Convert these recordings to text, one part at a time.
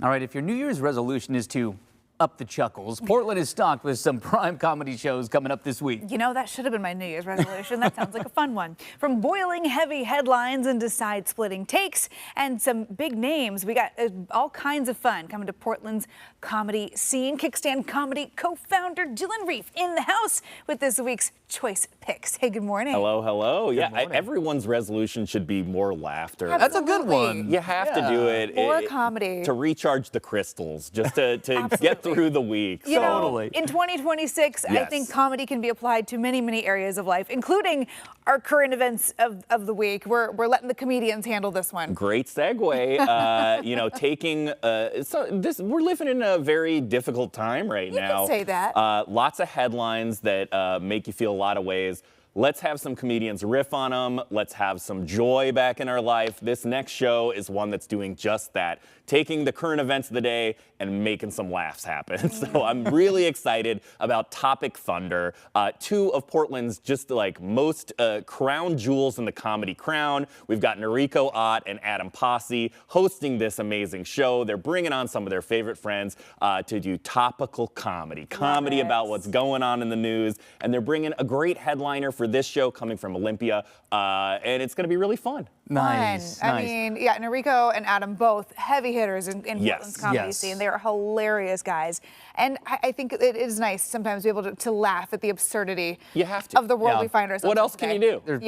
All right, if your New Year's resolution is to up the chuckles, Portland is stocked with some prime comedy shows coming up this week. You know, that should have been my New Year's resolution. That sounds like a fun one. From boiling heavy headlines into side-splitting takes and some big names, we got all kinds of fun coming to Portland's comedy scene. Kickstand Comedy co-founder Dylan Reef in the house with this week's Choice Picks. Hey, good morning. Hello, hello. Good yeah, morning. everyone's resolution should be more laughter. Absolutely. That's a good one. You have to do it. More comedy. To recharge the crystals, just to get through the week. You know, Totally. in 2026, I Yes. think comedy can be applied to many, many areas of life, including our current events of the week. We're letting the comedians handle this one. Great segue. You know, taking we're living in a very difficult time right You now. can say that. Lots of headlines that make you feel a lot of ways. Let's have some comedians riff on them. Let's have some joy back in our life. This next show is one that's doing just that, taking the current events of the day and making some laughs happen. So I'm really excited about Topic Thunder, two of Portland's just like most crown jewels in the comedy crown. We've got Noriko Ott and Adam Posse hosting this amazing show. They're bringing on some of their favorite friends to do topical comedy about what's going on in the news. And they're bringing a great headliner for this show coming from Olympia, and it's going to be really fun. Nice. I mean, yeah, Noriko and Adam both heavy hitters in Portland's comedy scene. They are hilarious guys. And I think it is nice sometimes to be able to laugh at the absurdity of the world we find ourselves in. What else can you do? There's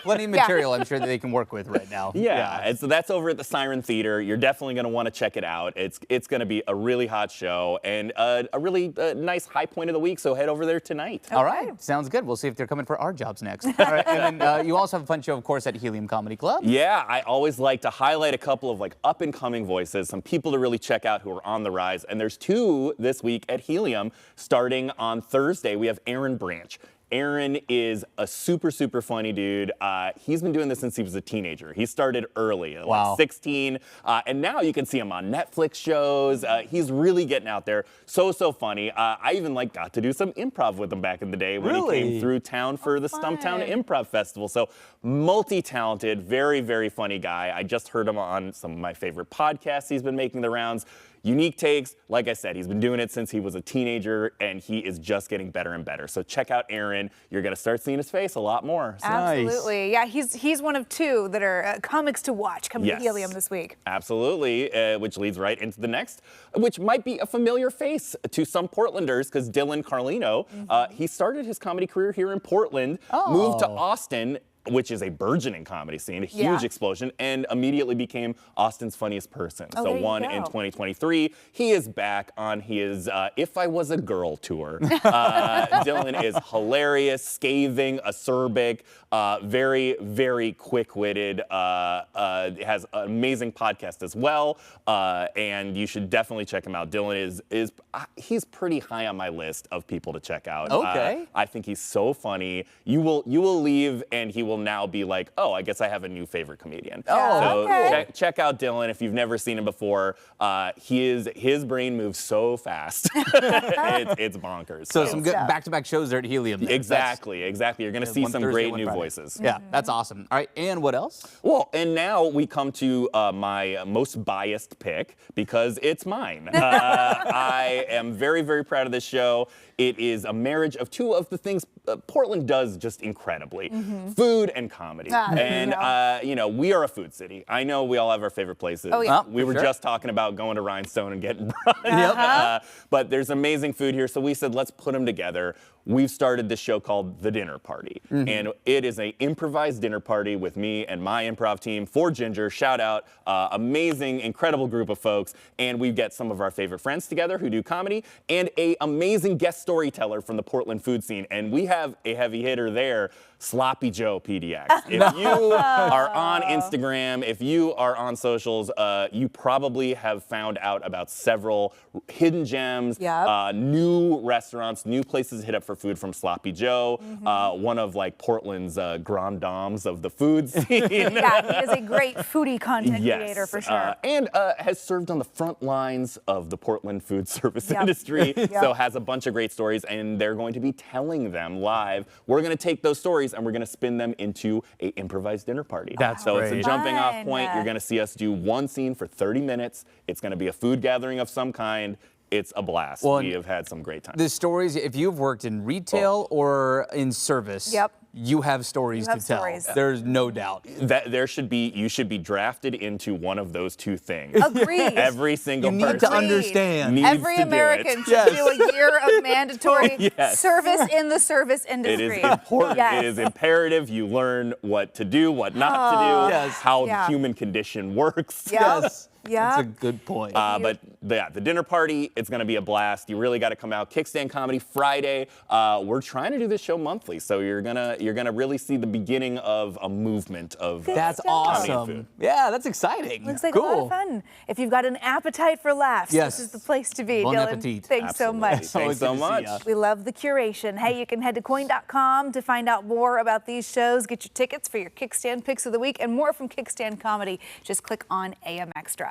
plenty of material I'm sure that they can work with right now. And so that's over at the Siren Theater. You're definitely going to want to check it out. It's going to be a really hot show and a really nice high point of the week, so head over there tonight. All right, sounds good. We'll see if they're coming for our jobs next. All right, and then you also have a fun show, of course, at Helium Comedy Club. Yeah, I always like to highlight a couple of like up-and-coming voices, some people to really check out who are on the rise. And there's two this week at Helium. Starting on Thursday, we have Aaron Branch. Aaron is a super, super funny dude. He's been doing this since he was a teenager. He started early, like 16, and now you can see him on Netflix shows. He's really getting out there. So funny. I even got to do some improv with him back in the day when he came through town for the Stumptown Improv Festival. So multi-talented, very, very funny guy. I just heard him on some of my favorite podcasts he's been making the rounds. Unique takes. Like I said, he's been doing it since he was a teenager, and he is just getting better and better. So check out Aaron. You're going to start seeing his face a lot more. So. Absolutely. Yeah, he's one of two that are comics to watch coming to Helium this week. Absolutely, which leads right into the next, which might be a familiar face to some Portlanders, because Dylan Carlino, he started his comedy career here in Portland, moved to Austin, which is a burgeoning comedy scene, a huge explosion, and immediately became Austin's funniest person. So won in 2023. He is back on his If I Was a Girl tour. Dylan is hilarious, scathing, acerbic, very, very quick-witted, has an amazing podcast as well, and you should definitely check him out. Dylan he's pretty high on my list of people to check out. Okay. I think he's so funny. You will leave and he will now be like, oh, I guess I have a new favorite comedian. So check out Dylan if you've never seen him before. His brain moves so fast. it's bonkers. So some good back-to-back shows there at Helium. Exactly. You're going to see some great new voices. Yeah, that's awesome. All right, and what else? Well, and now we come to my most biased pick, because it's mine. I am very, very proud of this show. It is a marriage of two of the things Portland does just incredibly. Food and comedy. And, you know, we are a food city. I know we all have our favorite places. We were just talking about going to Rhinestone and getting brunch. But there's amazing food here, so we said, let's put them together. We've started this show called The Dinner Party. And it is an improvised dinner party with me and my improv team, For Ginger. Shout out. Amazing, incredible group of folks. And we get some of our favorite friends together who do comedy, and an amazing guest storyteller from the Portland food scene. And we have a heavy hitter there, Sloppy Joe PDX. If you are on Instagram, if you are on socials, you probably have found out about several hidden gems, new restaurants, new places to hit up for for food from Sloppy Joe, one of like Portland's grand dames of the food scene. Yeah, he is a great foodie content creator for sure. And has served on the front lines of the Portland food service Yep. industry, Yep. so has a bunch of great stories, and they're going to be telling them live. We're going to take those stories and we're going to spin them into a improvised dinner party. That's so it's a great. jumping off Fun. point. You're going to see us do one scene for 30 minutes. It's going to be a food gathering of some kind. It's a blast. Well, we have had some great times. The stories, if you've worked in retail or in service, Yep. you have stories You have to tell. stories. There's no doubt. That you should be drafted into one of those two things. Agreed. Every single You need person to understand. needs Every to do American it. should do a year of mandatory Yes. service in the service It industry. is important. Yes. It is imperative. You learn what to do, what not to do, Yes. how Yeah. the human condition works. Yep. Yes. Yeah. That's a good point. But the dinner party, it's going to be a blast. You really got to come out. Kickstand Comedy Friday. We're trying to do this show monthly, so you're gonna really see the beginning of a movement of That's comedy and awesome. food. Yeah, that's exciting. Looks like cool. a lot of fun. If you've got an appetite for laughs, Yes. this is the place to be. Bon Dylan, appetit. thanks so Absolutely. much. Thanks Always so good to see much. ya. We love the curation. Hey, you can head to coin.com to find out more about these shows, get your tickets for your Kickstand Picks of the Week, and more from Kickstand Comedy. Just click on AM Extra.